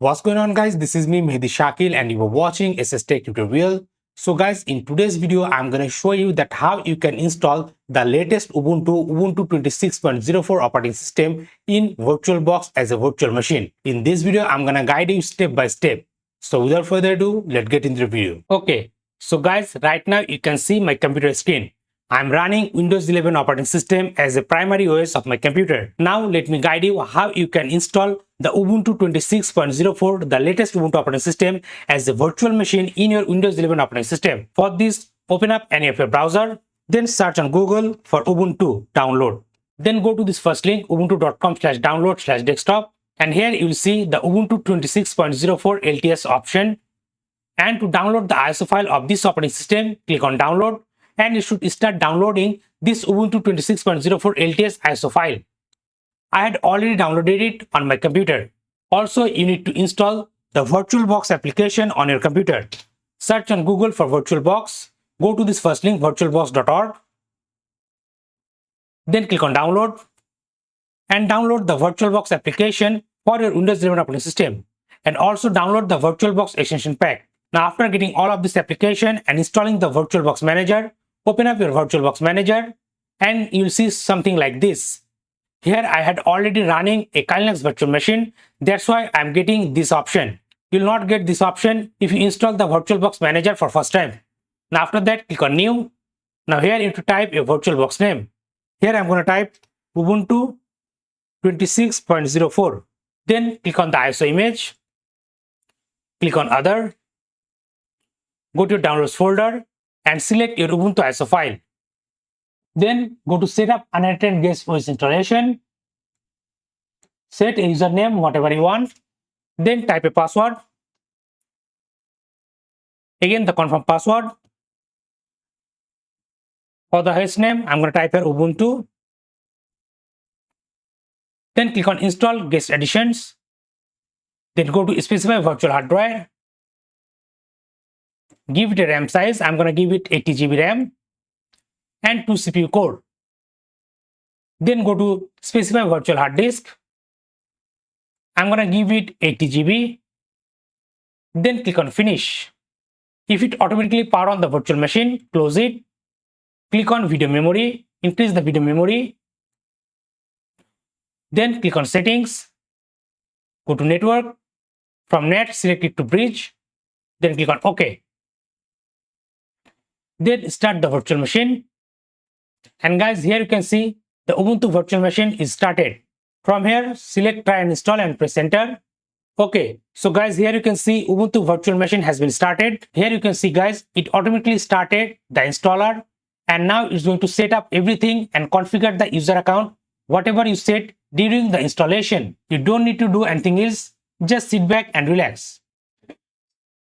What's going on, guys? This is me, Mehdi Shakil, and you are watching SSTech tutorial. So guys, in today's video, I'm going to show you that how you can install the latest Ubuntu 26.04 operating system in VirtualBox as a virtual machine. In this video, I'm going to guide you step by step. So without further ado, let's get into the video. Okay, so guys, right now you can see my computer screen. I'm running Windows 11 operating system as a primary OS of my computer. Now let me guide you how you can install the Ubuntu 26.04, the latest Ubuntu operating system, as a virtual machine in your Windows 11 operating system. For this, open up any of your browser, then search on Google for Ubuntu download. Then go to this first link, ubuntu.com/download/desktop, and here you will see the Ubuntu 26.04 LTS option. And to download the ISO file of this operating system, click on download, and you should start downloading this Ubuntu 26.04 LTS ISO file. I had already downloaded it on my computer. Also, you need to install the VirtualBox application on your computer. Search on Google for VirtualBox. Go to this first link, virtualbox.org. Then click on download and download the VirtualBox application for your Windows 11 operating system. And also download the VirtualBox extension pack. Now, after getting all of this application and installing the VirtualBox manager, open up your VirtualBox manager and you'll see something like this. Here I had already running a Linux virtual machine. That's why I'm getting this option. You'll not get this option if you install the VirtualBox manager for first time. Now after that, click on new. Now here you have to type your VirtualBox name. Here I'm going to type Ubuntu 26.04. Then click on the ISO image. Click on other. Go to your downloads folder and select your Ubuntu ISO file. Then go to setup unattended guest OS installation. Set a username, whatever you want. Then type a password. Again, the confirm password. For the host name, I'm going to type here Ubuntu. Then click on install guest additions. Then go to specify virtual hard drive. Give it a RAM size. I'm going to give it 80 GB RAM and 2 CPU core. Then go to specify virtual hard disk. I'm going to give it 80 GB. Then click on finish. If it automatically power on the virtual machine, close it. Click on video memory, increase the video memory. Then click on settings. Go to network. From net, select it to bridge. Then click on OK. Then start the virtual machine. And guys, here you can see the Ubuntu virtual machine is started. From here, select try and install and press enter. Okay, so guys, here you can see Ubuntu virtual machine has been started. Here you can see, guys, it automatically started the installer. And now it's going to set up everything and configure the user account, whatever you set during the installation. You don't need to do anything else. Just sit back and relax.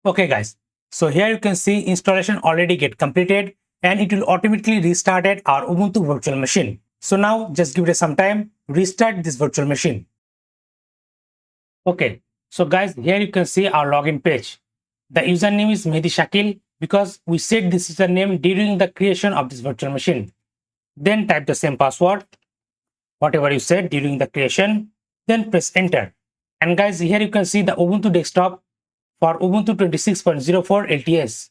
Okay, guys. So here you can see installation already get completed and it will automatically restart our Ubuntu virtual machine. So now just give it some time, restart this virtual machine. Okay, so guys, here you can see our login page. The username is Mehdi Shakil because we set this username during the creation of this virtual machine. Then type the same password, whatever you said during the creation, then press enter. And guys, here you can see the Ubuntu desktop for Ubuntu 26.04 LTS.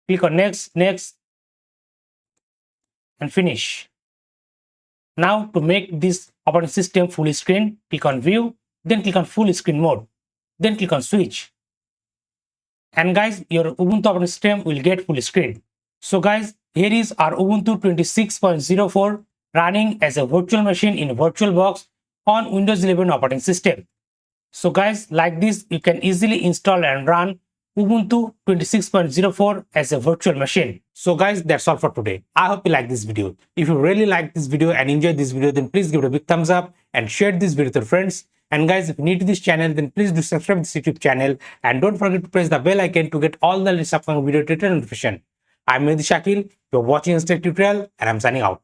Click on next, next, and finish. Now to make this operating system full screen, click on view, then click on full screen mode, then click on switch. And guys, your Ubuntu operating system will get full screen. So guys, here is our Ubuntu 26.04 running as a virtual machine in VirtualBox on Windows 11 operating system. So guys, like this, you can easily install and run Ubuntu 26.04 as a virtual machine. So guys, that's all for today. I hope you like this video. If you really like this video and enjoyed this video, then please give it a big thumbs up and share this video with your friends. And guys, if you're new to this channel, then please do subscribe to this YouTube channel and don't forget to press the bell icon to get all the latest upcoming video tutorial notification. I'm Mehdi Shakil, you're watching STEC tutorial and I'm signing out.